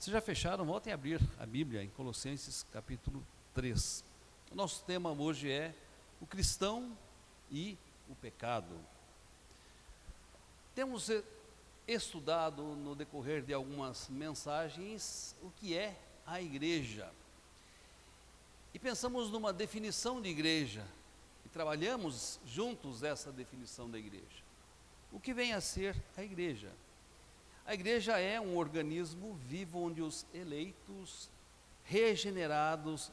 Se já fecharam, voltem a abrir a Bíblia em Colossenses capítulo 3. O nosso tema hoje é o cristão e o pecado. Temos estudado no decorrer de algumas mensagens o que é a igreja. E pensamos numa definição de igreja e trabalhamos juntos essa definição da igreja. O que vem a ser a igreja? A igreja é um organismo vivo onde os eleitos, regenerados,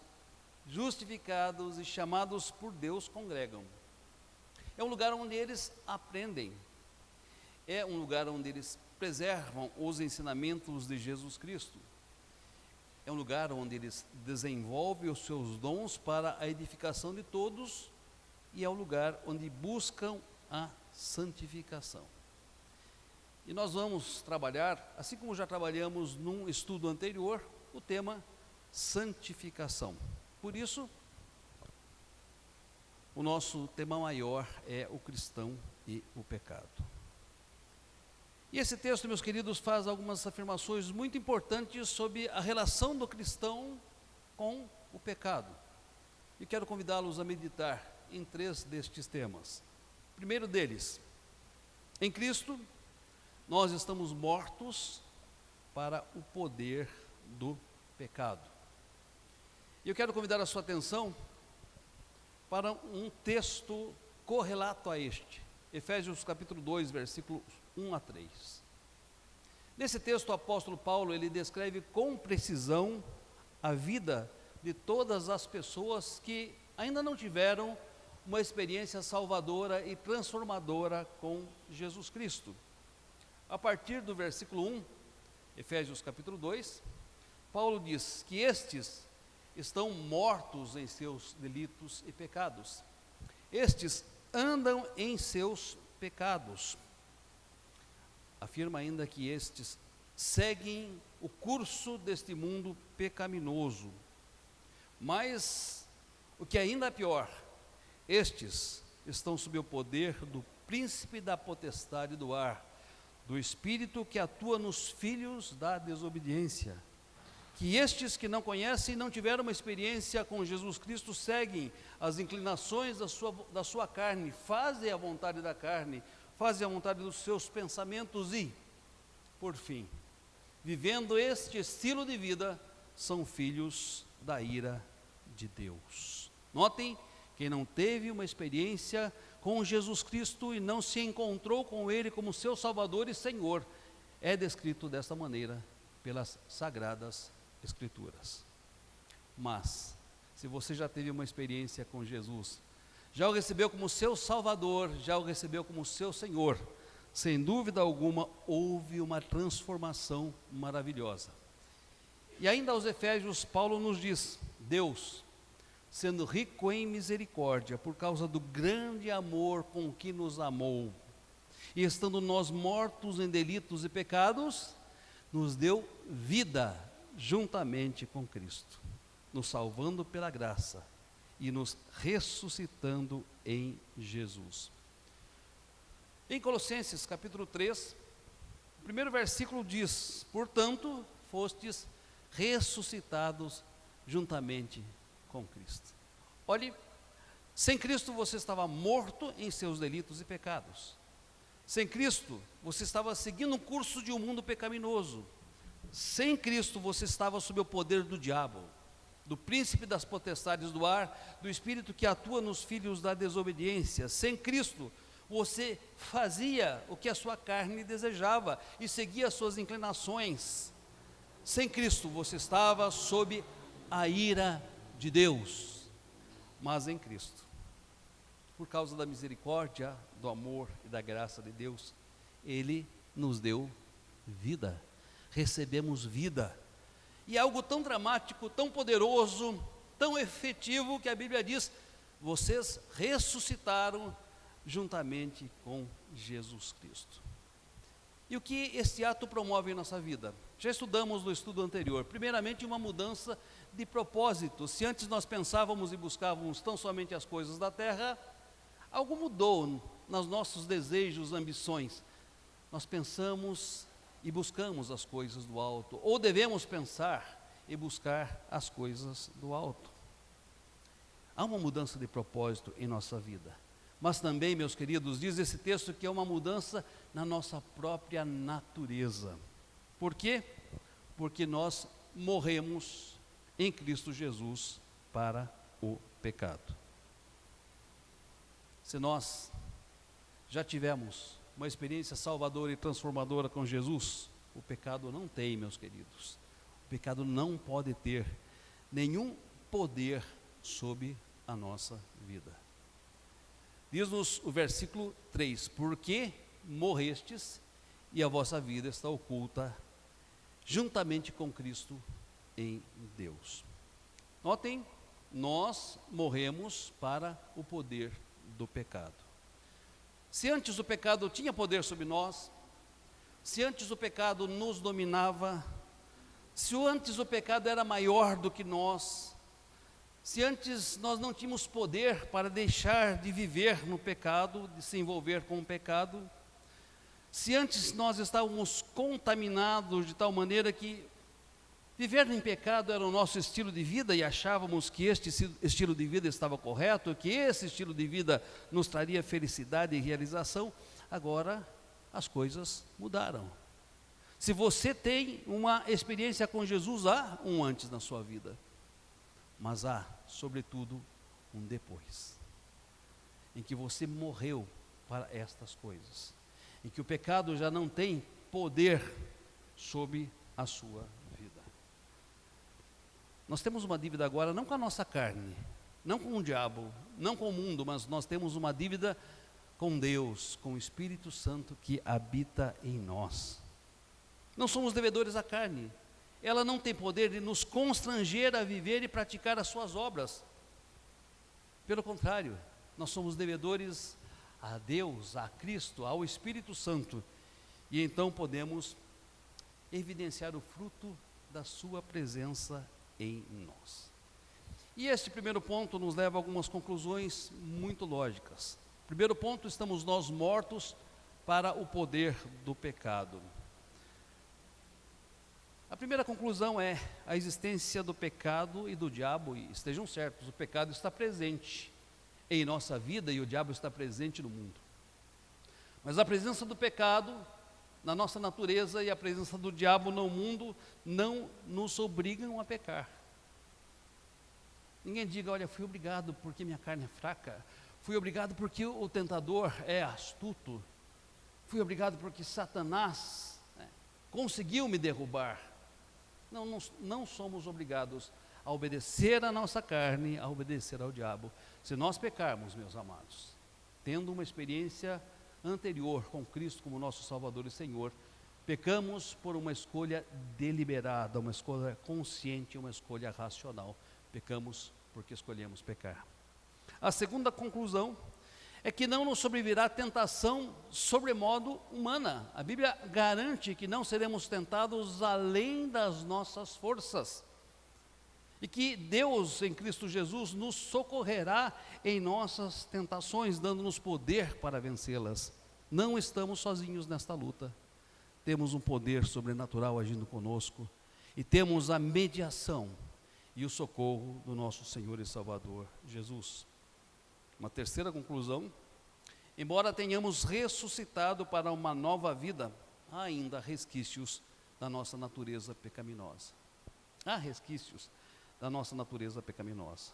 justificados e chamados por Deus congregam. É um lugar onde eles aprendem. É um lugar onde eles preservam os ensinamentos de Jesus Cristo. É um lugar onde eles desenvolvem os seus dons para a edificação de todos e é um lugar onde buscam a santificação. E nós vamos trabalhar, assim como já trabalhamos num estudo anterior, o tema santificação. Por isso, o nosso tema maior é o cristão e o pecado. E esse texto, meus queridos, faz algumas afirmações muito importantes sobre a relação do cristão com o pecado. E quero convidá-los a meditar em 3 destes temas. O primeiro deles, em Cristo, nós estamos mortos para o poder do pecado. E eu quero convidar a sua atenção para um texto correlato a este, Efésios capítulo 2, versículos 1 a 3. Nesse texto o apóstolo Paulo, ele descreve com precisão a vida de todas as pessoas que ainda não tiveram uma experiência salvadora e transformadora com Jesus Cristo. A partir do versículo 1, Efésios capítulo 2, Paulo diz que estes estão mortos em seus delitos e pecados. Estes andam em seus pecados. Afirma ainda que estes seguem o curso deste mundo pecaminoso. Mas o que ainda é pior, estes estão sob o poder do príncipe da potestade do ar, do espírito que atua nos filhos da desobediência. Que estes que não conhecem e não tiveram uma experiência com Jesus Cristo seguem as inclinações da sua carne, fazem a vontade da carne, fazem a vontade dos seus pensamentos e, por fim, vivendo este estilo de vida, são filhos da ira de Deus. Notem, quem não teve uma experiência com Jesus Cristo e não se encontrou com Ele como seu Salvador e Senhor, é descrito desta maneira pelas Sagradas Escrituras. Mas, se você já teve uma experiência com Jesus, já o recebeu como seu Salvador, já o recebeu como seu Senhor, sem dúvida alguma, houve uma transformação maravilhosa. E ainda aos Efésios, Paulo nos diz: Deus, sendo rico em misericórdia, por causa do grande amor com que nos amou, e estando nós mortos em delitos e pecados, nos deu vida juntamente com Cristo, nos salvando pela graça e nos ressuscitando em Jesus. Em Colossenses capítulo 3, o primeiro versículo diz: portanto, fostes ressuscitados juntamente com Cristo. Olhe, sem Cristo você estava morto em seus delitos e pecados. Sem Cristo você estava seguindo um curso de um mundo pecaminoso. Sem Cristo você estava sob o poder do diabo, do príncipe das potestades do ar, do espírito que atua nos filhos da desobediência. Sem Cristo você fazia o que a sua carne desejava e seguia as suas inclinações. Sem Cristo você estava sob a ira de Deus. Mas em Cristo, por causa da misericórdia, do amor e da graça de Deus, Ele nos deu vida. Recebemos vida. E é algo tão dramático, tão poderoso, tão efetivo, que a Bíblia diz: vocês ressuscitaram juntamente com Jesus Cristo. E o que este ato promove em nossa vida? Já estudamos no estudo anterior. Primeiramente, uma mudança de propósito. Se antes nós pensávamos e buscávamos tão somente as coisas da terra, algo mudou nos nossos desejos, ambições. Nós pensamos e buscamos as coisas do alto, ou devemos pensar e buscar as coisas do alto. Há uma mudança de propósito em nossa vida, mas também, meus queridos, diz esse texto que é uma mudança na nossa própria natureza. Por quê? Porque nós morremos em Cristo Jesus para o pecado. Se nós já tivemos uma experiência salvadora e transformadora com Jesus, o pecado não tem, meus queridos. O pecado não pode ter nenhum poder sobre a nossa vida. Diz-nos o versículo 3: porque morrestes e a vossa vida está oculta juntamente com Cristo em Deus. Notem, nós morremos para o poder do pecado. Se antes o pecado tinha poder sobre nós, se antes o pecado nos dominava, se antes o pecado era maior do que nós, se antes nós não tínhamos poder para deixar de viver no pecado, de se envolver com o pecado, se antes nós estávamos contaminados de tal maneira que viver em pecado era o nosso estilo de vida e achávamos que este estilo de vida estava correto, que esse estilo de vida nos traria felicidade e realização, agora as coisas mudaram. Se você tem uma experiência com Jesus, há um antes na sua vida, mas há, sobretudo, um depois, em que você morreu para estas coisas, em que o pecado já não tem poder sobre a sua vida. Nós temos uma dívida agora, não com a nossa carne, não com o diabo, não com o mundo, mas nós temos uma dívida com Deus, com o Espírito Santo que habita em nós. Não somos devedores à carne, ela não tem poder de nos constranger a viver e praticar as suas obras. Pelo contrário, nós somos devedores a Deus, a Cristo, ao Espírito Santo, e então podemos evidenciar o fruto da sua presença em nós. E este primeiro ponto nos leva a algumas conclusões muito lógicas. Primeiro ponto, estamos nós mortos para o poder do pecado. A primeira conclusão é a existência do pecado e do diabo, e estejam certos, o pecado está presente em nossa vida e o diabo está presente no mundo. Mas a presença do pecado na nossa natureza e a presença do diabo no mundo não nos obrigam a pecar. Ninguém diga, olha, fui obrigado porque minha carne é fraca, fui obrigado porque o tentador é astuto, fui obrigado porque Satanás conseguiu me derrubar. Não somos obrigados a obedecer à nossa carne, a obedecer ao diabo. Se nós pecarmos, meus amados, tendo uma experiência anterior com Cristo como nosso Salvador e Senhor, pecamos por uma escolha deliberada, uma escolha consciente, uma escolha racional. Pecamos porque escolhemos pecar. A segunda conclusão é que não nos sobrevirá tentação sobremodo humana. A Bíblia garante que não seremos tentados além das nossas forças, e que Deus em Cristo Jesus nos socorrerá em nossas tentações, dando-nos poder para vencê-las. Não estamos sozinhos nesta luta, temos um poder sobrenatural agindo conosco, e temos a mediação e o socorro do nosso Senhor e Salvador Jesus. Uma terceira conclusão: embora tenhamos ressuscitado para uma nova vida, há ainda resquícios da nossa natureza pecaminosa. Há resquícios da nossa natureza pecaminosa.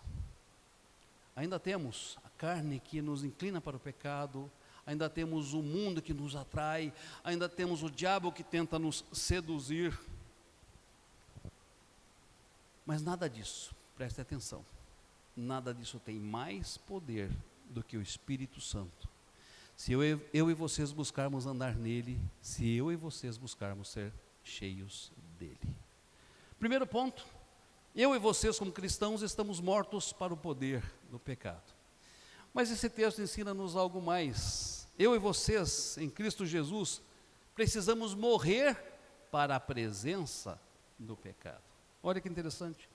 Ainda temos a carne que nos inclina para o pecado, ainda temos o mundo que nos atrai, ainda temos o diabo que tenta nos seduzir. Mas nada disso, preste atenção, nada disso tem mais poder do que o Espírito Santo. Se eu e vocês buscarmos andar nele, se eu e vocês buscarmos ser cheios dele. Primeiro ponto, eu e vocês como cristãos estamos mortos para o poder do pecado. Mas esse texto ensina-nos algo mais. Eu e vocês em Cristo Jesus precisamos morrer para a presença do pecado. Olha que interessante.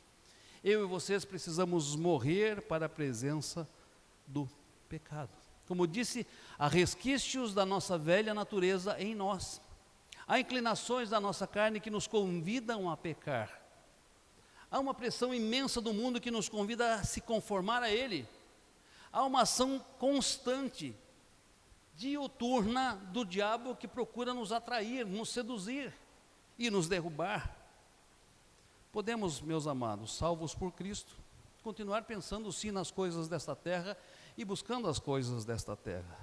Eu e vocês precisamos morrer para a presença do pecado. Como disse, há resquícios da nossa velha natureza em nós. Há inclinações da nossa carne que nos convidam a pecar. Há uma pressão imensa do mundo que nos convida a se conformar a ele. Há uma ação constante, diuturna do diabo que procura nos atrair, nos seduzir e nos derrubar. Podemos, meus amados, salvos por Cristo, continuar pensando sim nas coisas desta terra e buscando as coisas desta terra.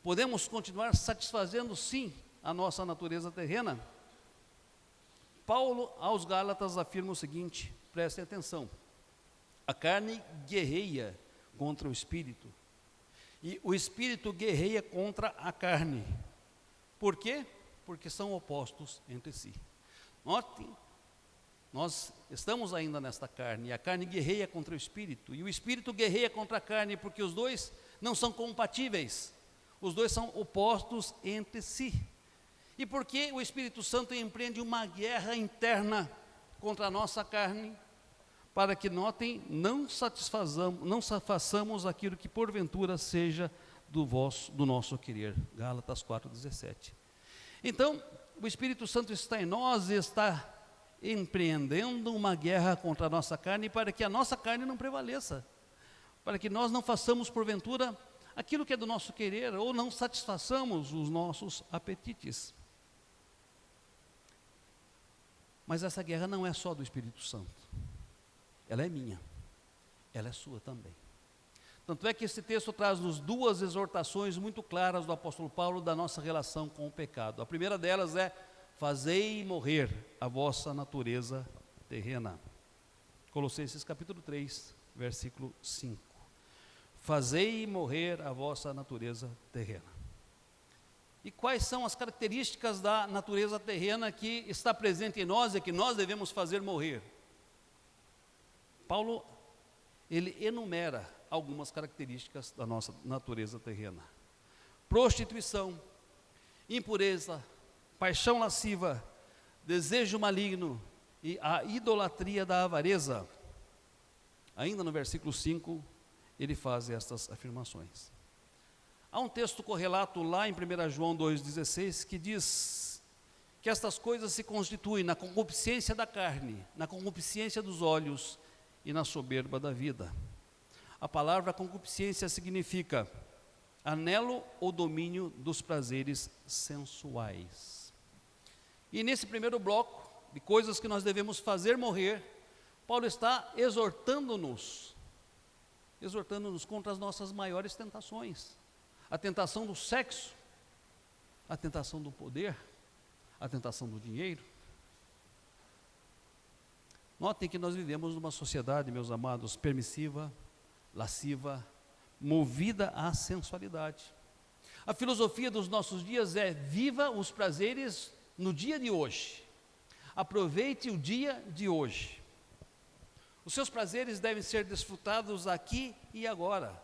Podemos continuar satisfazendo sim a nossa natureza terrena. Paulo aos Gálatas afirma o seguinte, prestem atenção: a carne guerreia contra o espírito, e o espírito guerreia contra a carne. Por quê? Porque são opostos entre si. Notem, nós estamos ainda nesta carne, e a carne guerreia contra o espírito, e o espírito guerreia contra a carne, porque os dois não são compatíveis, os dois são opostos entre si. E porque o Espírito Santo empreende uma guerra interna contra a nossa carne, para que, notem, não façamos aquilo que porventura seja do nosso querer. Gálatas 4,17. Então, o Espírito Santo está em nós e está empreendendo uma guerra contra a nossa carne, para que a nossa carne não prevaleça, para que nós não façamos porventura aquilo que é do nosso querer, ou não satisfaçamos os nossos apetites. Mas essa guerra não é só do Espírito Santo, ela é minha, ela é sua também. Tanto é que esse texto traz-nos duas exortações muito claras do apóstolo Paulo da nossa relação com o pecado. A primeira delas é: fazei morrer a vossa natureza terrena. Colossenses capítulo 3, versículo 5. Fazei morrer a vossa natureza terrena. E quais são as características da natureza terrena que está presente em nós e que nós devemos fazer morrer? Paulo, ele enumera algumas características da nossa natureza terrena: prostituição, impureza, paixão lasciva, desejo maligno e a idolatria da avareza. Ainda no versículo 5, ele faz estas afirmações. Há um texto correlato lá em 1 João 2,16 que diz que estas coisas se constituem na concupiscência da carne, na concupiscência dos olhos e na soberba da vida. A palavra concupiscência significa anelo ou domínio dos prazeres sensuais. E nesse primeiro bloco de coisas que nós devemos fazer morrer, Paulo está exortando-nos contra as nossas maiores tentações. A tentação do sexo, a tentação do poder, a tentação do dinheiro. Notem que nós vivemos numa sociedade, meus amados, permissiva, lasciva, movida à sensualidade. A filosofia dos nossos dias é: viva os prazeres no dia de hoje, aproveite o dia de hoje. Os seus prazeres devem ser desfrutados aqui e agora.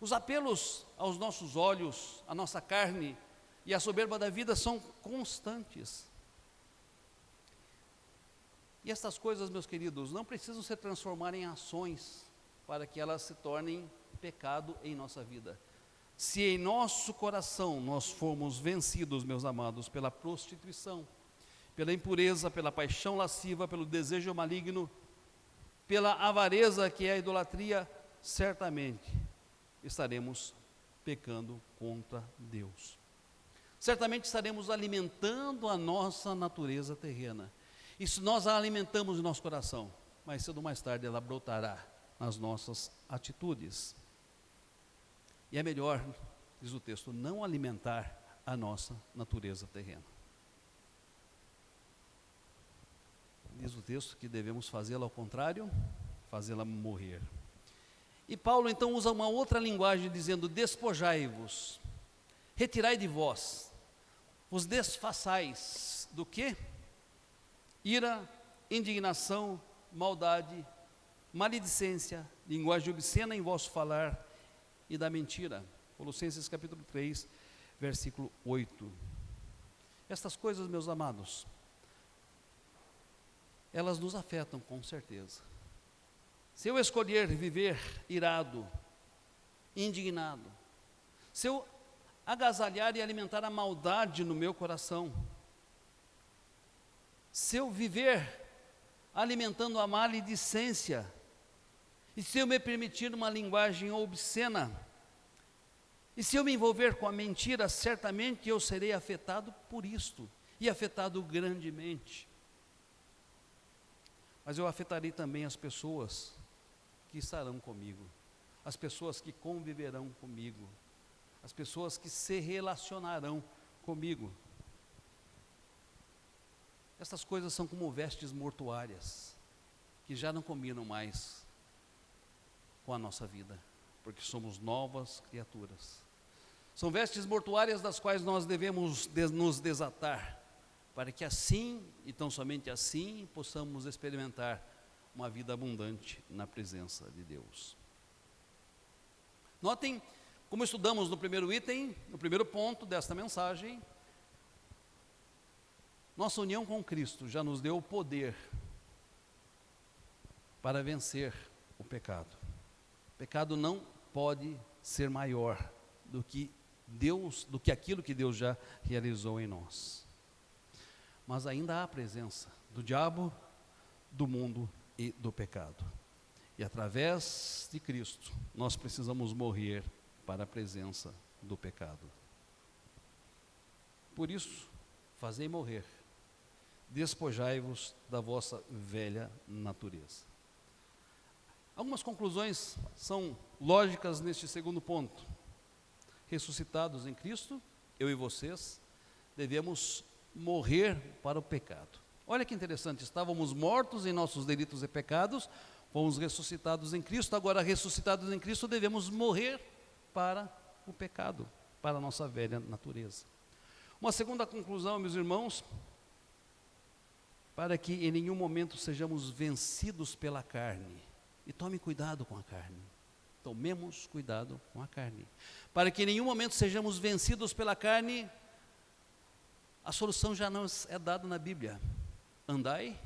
Os apelos aos nossos olhos, à nossa carne e à soberba da vida são constantes. E estas coisas, meus queridos, não precisam se transformar em ações para que elas se tornem pecado em nossa vida. Se em nosso coração nós formos vencidos, meus amados, pela prostituição, pela impureza, pela paixão lasciva, pelo desejo maligno, pela avareza que é a idolatria, certamente estaremos pecando contra Deus. Certamente estaremos alimentando a nossa natureza terrena. E se nós a alimentamos no nosso coração, mais cedo ou mais tarde ela brotará nas nossas atitudes. E é melhor, diz o texto, não alimentar a nossa natureza terrena. Diz o texto que devemos fazê-la ao contrário, fazê-la morrer. E Paulo então usa uma outra linguagem dizendo: despojai-vos, retirai de vós, vos desfaçais do quê? Ira, indignação, maldade, maledicência, linguagem obscena em vosso falar e da mentira. Colossenses capítulo 3, versículo 8. Estas coisas, meus amados, elas nos afetam com certeza. Se eu escolher viver irado, indignado, se eu agasalhar e alimentar a maldade no meu coração, se eu viver alimentando a maledicência, e se eu me permitir uma linguagem obscena, e se eu me envolver com a mentira, certamente eu serei afetado por isto, e afetado grandemente. Mas eu afetarei também as pessoas que estarão comigo, as pessoas que conviverão comigo, as pessoas que se relacionarão comigo. Essas coisas são como vestes mortuárias, que já não combinam mais com a nossa vida, porque somos novas criaturas. São vestes mortuárias das quais nós devemos nos desatar, para que assim, e tão somente assim, possamos experimentar uma vida abundante na presença de Deus. Notem, como estudamos no primeiro item, no primeiro ponto desta mensagem, nossa união com Cristo já nos deu o poder para vencer o pecado. O pecado não pode ser maior do que Deus, do que aquilo que Deus já realizou em nós. Mas ainda há a presença do diabo, do mundo e do pecado. E através de Cristo, nós precisamos morrer para a presença do pecado. Por isso, fazei morrer, despojai-vos da vossa velha natureza. Algumas conclusões são lógicas neste segundo ponto. Ressuscitados em Cristo, eu e vocês, devemos morrer para o pecado. Olha que interessante, estávamos mortos em nossos delitos e pecados, fomos ressuscitados em Cristo, agora ressuscitados em Cristo devemos morrer para o pecado, para a nossa velha natureza. Uma segunda conclusão, meus irmãos, para que em nenhum momento sejamos vencidos pela carne, e tome cuidado com a carne, tomemos cuidado com a carne, para que em nenhum momento sejamos vencidos pela carne. A solução já nos é dada na Bíblia: andai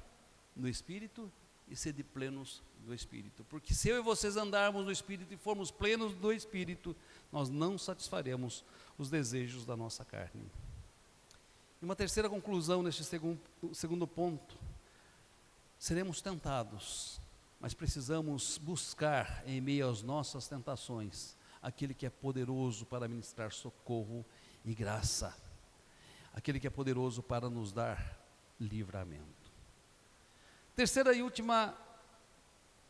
no Espírito e sede plenos do Espírito, porque se eu e vocês andarmos no Espírito e formos plenos do Espírito, nós não satisfaremos os desejos da nossa carne. E uma terceira conclusão neste segundo ponto: seremos tentados, mas precisamos buscar em meio às nossas tentações aquele que é poderoso para ministrar socorro e graça, aquele que é poderoso para nos dar livramento. Terceira e última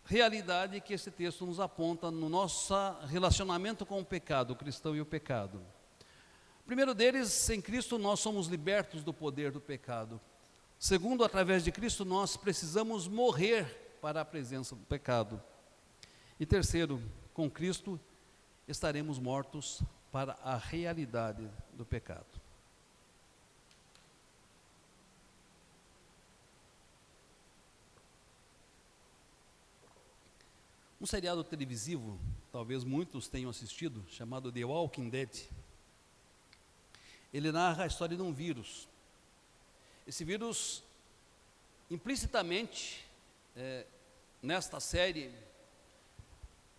realidade que esse texto nos aponta no nosso relacionamento com o pecado, o cristão e o pecado. Primeiro deles, em Cristo nós somos libertos do poder do pecado. Segundo, através de Cristo nós precisamos morrer para a presença do pecado. E terceiro, com Cristo estaremos mortos para a realidade do pecado. Um seriado televisivo, talvez muitos tenham assistido, chamado The Walking Dead. Ele narra a história de um vírus. Esse vírus, implicitamente, nesta série,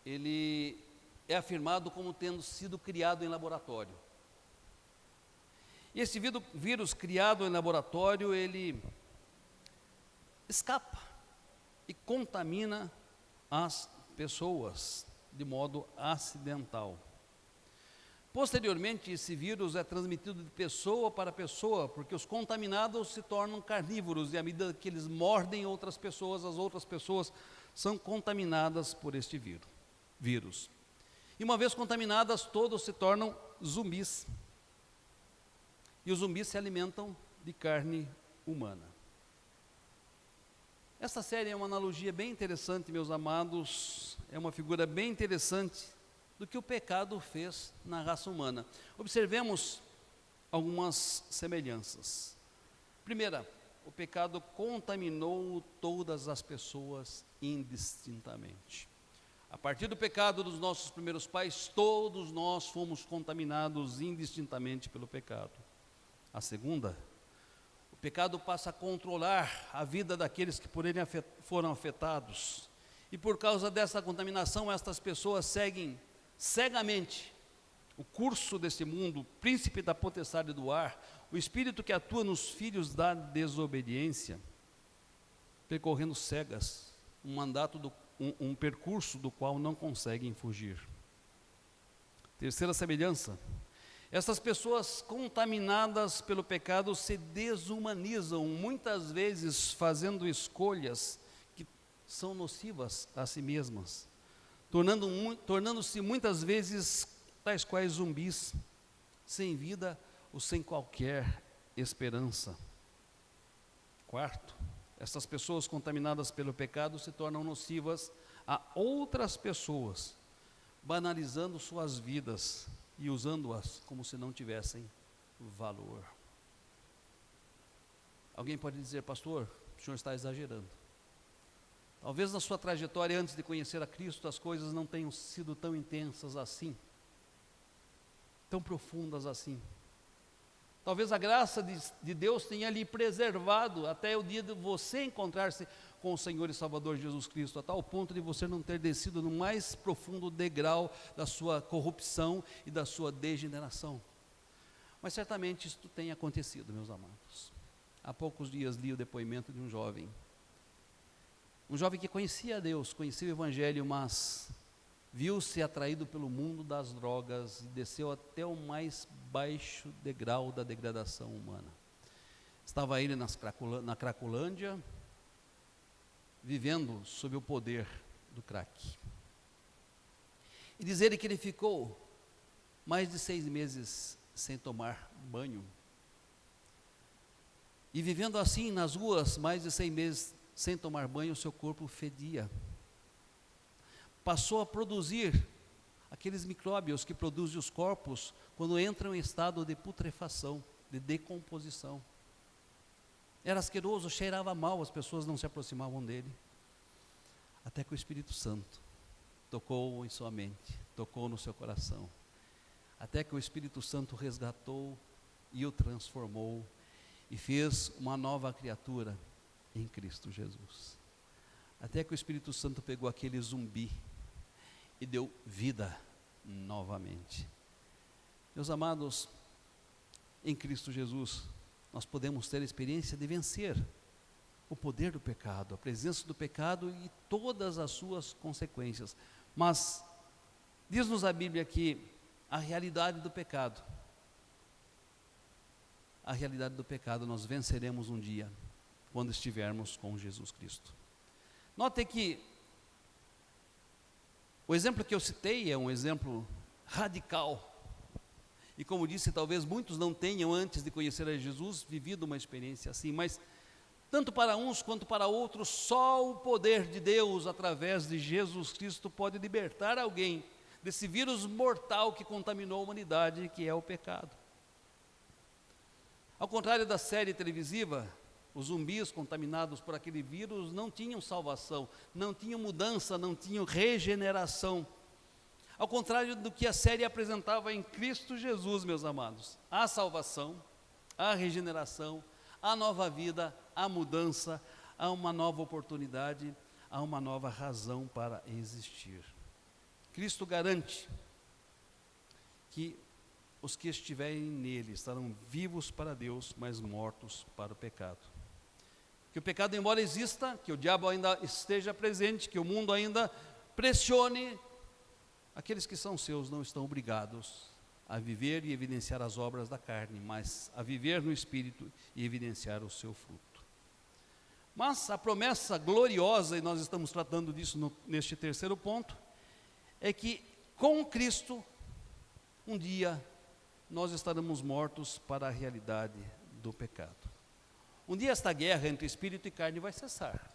ele é afirmado como tendo sido criado em laboratório. E esse vírus criado em laboratório, ele escapa e contamina as pessoas de modo acidental. Posteriormente, esse vírus é transmitido de pessoa para pessoa, porque os contaminados se tornam carnívoros, e à medida que eles mordem outras pessoas, as outras pessoas são contaminadas por este vírus. E uma vez contaminadas, todos se tornam zumbis. E os zumbis se alimentam de carne humana. Essa série é uma analogia bem interessante, meus amados, é uma figura bem interessante do que o pecado fez na raça humana. Observemos algumas semelhanças. Primeira, o pecado contaminou todas as pessoas indistintamente. A partir do pecado dos nossos primeiros pais, todos nós fomos contaminados indistintamente pelo pecado. A segunda, o pecado passa a controlar a vida daqueles que por ele foram afetados. E por causa dessa contaminação, estas pessoas seguem cegamente o curso desse mundo, o príncipe da potestade do ar, o espírito que atua nos filhos da desobediência, percorrendo cegas, um percurso do qual não conseguem fugir. Terceira semelhança, essas pessoas contaminadas pelo pecado se desumanizam, muitas vezes fazendo escolhas que são nocivas a si mesmas, tornando-se muitas vezes tais quais zumbis, sem vida ou sem qualquer esperança. Quarto, essas pessoas contaminadas pelo pecado se tornam nocivas a outras pessoas, banalizando suas vidas e usando-as como se não tivessem valor. Alguém pode dizer: pastor, o senhor está exagerando. Talvez na sua trajetória antes de conhecer a Cristo as coisas não tenham sido tão intensas assim, tão profundas assim. Talvez a graça de Deus tenha lhe preservado até o dia de você encontrar-se com o Senhor e Salvador Jesus Cristo, a tal ponto de você não ter descido no mais profundo degrau da sua corrupção e da sua degeneração. Mas certamente isto tem acontecido, meus amados. Há poucos dias li o depoimento de um jovem que conhecia a Deus, conhecia o Evangelho, mas viu-se atraído pelo mundo das drogas e desceu até o mais baixo degrau da degradação humana. Estava ele na Cracolândia, vivendo sob o poder do crack. E diz ele que ele ficou mais de 6 meses sem tomar banho. E vivendo assim nas ruas, mais de 6 meses sem tomar banho, o seu corpo fedia. Passou a produzir aqueles micróbios que produzem os corpos quando entram em estado de putrefação, de decomposição. Era asqueroso, cheirava mal, as pessoas não se aproximavam dele. Até que o Espírito Santo tocou em sua mente, tocou no seu coração. Até que o Espírito Santo resgatou e o transformou e fez uma nova criatura em Cristo Jesus. Até que o Espírito Santo pegou aquele zumbi e deu vida novamente. Meus amados, em Cristo Jesus, nós podemos ter a experiência de vencer o poder do pecado, a presença do pecado e todas as suas consequências. Mas diz-nos a Bíblia que a realidade do pecado nós venceremos um dia, quando estivermos com Jesus Cristo. Note que o exemplo que eu citei é um exemplo radical. E como disse, talvez muitos não tenham, antes de conhecer a Jesus, vivido uma experiência assim, mas tanto para uns quanto para outros, só o poder de Deus, através de Jesus Cristo, pode libertar alguém desse vírus mortal que contaminou a humanidade, que é o pecado. Ao contrário da série televisiva, os zumbis contaminados por aquele vírus não tinham salvação, não tinham mudança, não tinham regeneração. Ao contrário do que a série apresentava em Cristo Jesus, meus amados, há salvação, há regeneração, há nova vida, há mudança, há uma nova oportunidade, há uma nova razão para existir. Cristo garante que os que estiverem nele estarão vivos para Deus, mas mortos para o pecado. Que o pecado, embora exista, que o diabo ainda esteja presente, que o mundo ainda pressione, aqueles que são seus não estão obrigados a viver e evidenciar as obras da carne, mas a viver no Espírito e evidenciar o seu fruto. Mas a promessa gloriosa, e nós estamos tratando disso neste terceiro ponto, é que com Cristo, um dia, nós estaremos mortos para a realidade do pecado. Um dia esta guerra entre espírito e carne vai cessar.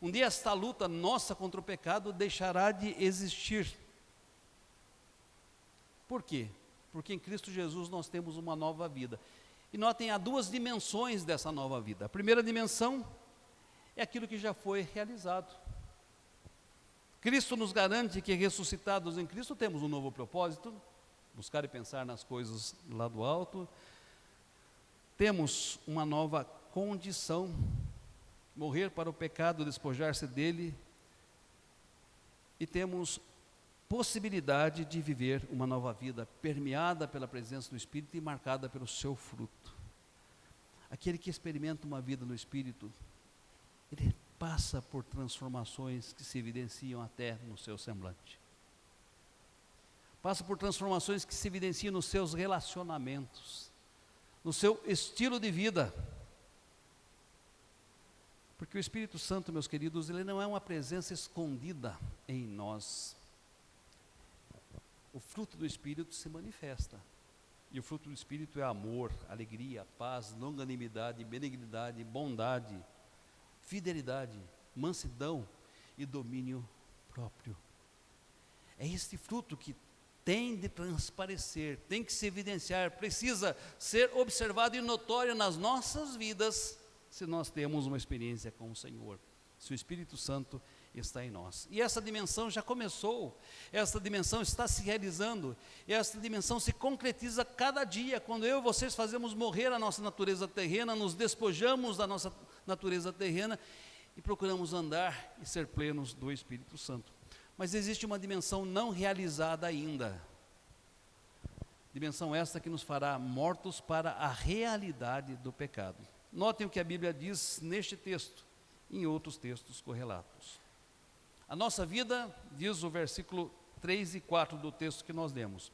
Um dia esta luta nossa contra o pecado deixará de existir. Por quê? Porque em Cristo Jesus nós temos uma nova vida. E notem, há 2 dimensões dessa nova vida. A primeira dimensão é aquilo que já foi realizado. Cristo nos garante que, ressuscitados em Cristo, temos um novo propósito, buscar e pensar nas coisas lá do alto. Temos uma nova condição, morrer para o pecado, despojar-se dele, e temos possibilidade de viver uma nova vida, permeada pela presença do Espírito e marcada pelo seu fruto. Aquele que experimenta uma vida no Espírito, ele passa por transformações que se evidenciam até no seu semblante. Passa por transformações que se evidenciam nos seus relacionamentos, no seu estilo de vida. Porque o Espírito Santo, meus queridos, ele não é uma presença escondida em nós. O fruto do Espírito se manifesta. E o fruto do Espírito é amor, alegria, paz, longanimidade, benignidade, bondade, fidelidade, mansidão e domínio próprio. É este fruto que tem de transparecer, tem que se evidenciar, precisa ser observado e notório nas nossas vidas, se nós temos uma experiência com o Senhor, se o Espírito Santo está em nós. E essa dimensão já começou, essa dimensão está se realizando, e essa dimensão se concretiza cada dia, quando eu e vocês fazemos morrer a nossa natureza terrena, nos despojamos da nossa natureza terrena e procuramos andar e ser plenos do Espírito Santo. Mas existe uma dimensão não realizada ainda, dimensão esta que nos fará mortos para a realidade do pecado. Notem o que a Bíblia diz neste texto, em outros textos correlatos. A nossa vida, diz o versículo 3 e 4 do texto que nós lemos,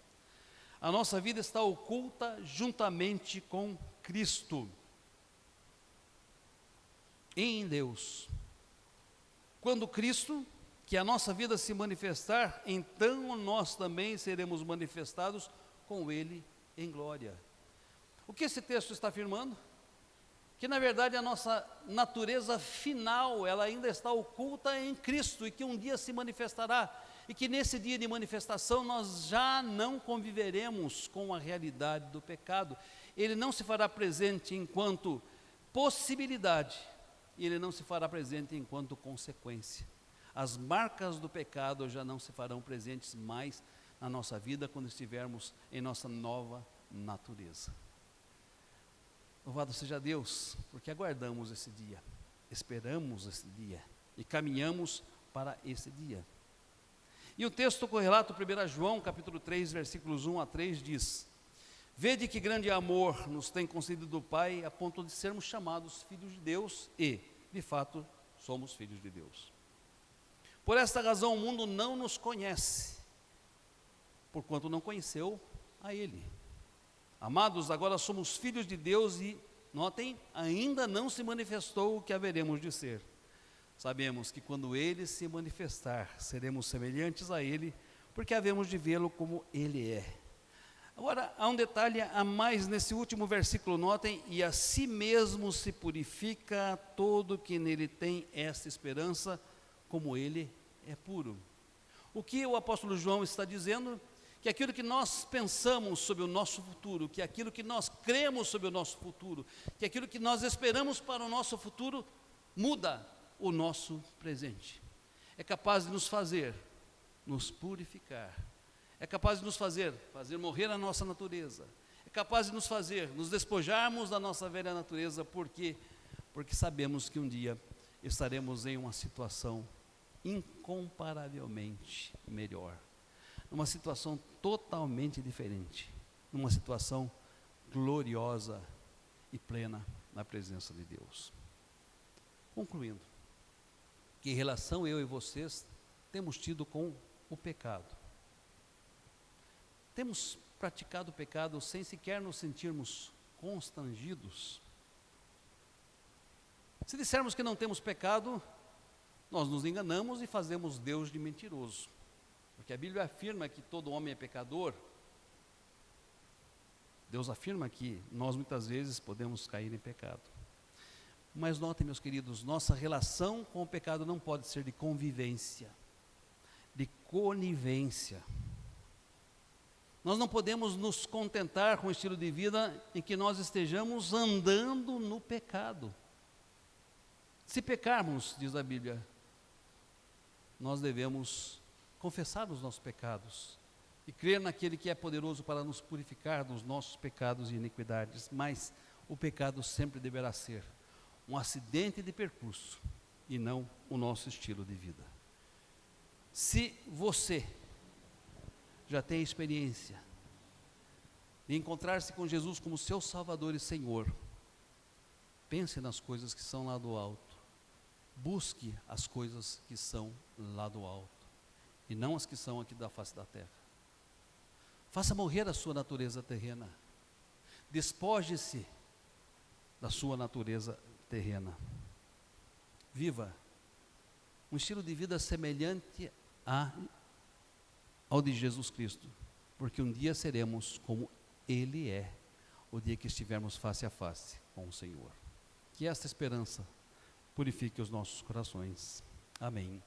a nossa vida está oculta juntamente com Cristo em Deus. Quando Cristo, que a nossa vida se manifestar, então nós também seremos manifestados com Ele em glória. O que esse texto está afirmando? Que na verdade a nossa natureza final, ela ainda está oculta em Cristo e que um dia se manifestará, e que nesse dia de manifestação nós já não conviveremos com a realidade do pecado. Ele não se fará presente enquanto possibilidade, e ele não se fará presente enquanto consequência. As marcas do pecado já não se farão presentes mais na nossa vida quando estivermos em nossa nova natureza. Louvado seja Deus, porque aguardamos esse dia, esperamos esse dia e caminhamos para esse dia. E o texto correlato, 1 João, capítulo 3, versículos 1 a 3, diz: Vede que grande amor nos tem concedido o Pai, a ponto de sermos chamados filhos de Deus, e, de fato, somos filhos de Deus. Por esta razão o mundo não nos conhece, porquanto não conheceu a Ele. Amados, agora somos filhos de Deus e, notem, ainda não se manifestou o que haveremos de ser. Sabemos que quando Ele se manifestar, seremos semelhantes a Ele, porque havemos de vê-lo como Ele é. Agora, há um detalhe a mais nesse último versículo, notem: e a si mesmo se purifica todo que nele tem esta esperança, como Ele é puro. O que o apóstolo João está dizendo? Que aquilo que nós pensamos sobre o nosso futuro, que aquilo que nós cremos sobre o nosso futuro, que aquilo que nós esperamos para o nosso futuro, muda o nosso presente. É capaz de nos fazer, nos purificar. É capaz de nos fazer morrer a nossa natureza. É capaz de nos fazer, nos despojarmos da nossa velha natureza. Por quê? Porque sabemos que um dia estaremos em uma situação incomparavelmente melhor, numa situação totalmente diferente, numa situação gloriosa e plena na presença de Deus. Concluindo, que relação eu e vocês temos tido com o pecado? Temos praticado o pecado sem sequer nos sentirmos constrangidos? Se dissermos que não temos pecado, nós nos enganamos e fazemos Deus de mentiroso. Porque a Bíblia afirma que todo homem é pecador. Deus afirma que nós muitas vezes podemos cair em pecado. Mas notem, meus queridos, nossa relação com o pecado não pode ser de convivência, de conivência. Nós não podemos nos contentar com um estilo de vida em que nós estejamos andando no pecado. Se pecarmos, diz a Bíblia, nós devemos confessar os nossos pecados e crer naquele que é poderoso para nos purificar dos nossos pecados e iniquidades. Mas o pecado sempre deverá ser um acidente de percurso e não o nosso estilo de vida. Se você já tem a experiência de encontrar-se com Jesus como seu Salvador e Senhor, pense nas coisas que são lá do alto, busque as coisas que são lá do alto, e não as que são aqui da face da terra. Faça morrer a sua natureza terrena, despoje-se da sua natureza terrena, viva um estilo de vida semelhante ao de Jesus Cristo, porque um dia seremos como Ele é, o dia que estivermos face a face com o Senhor. Que esta esperança purifique os nossos corações. Amém.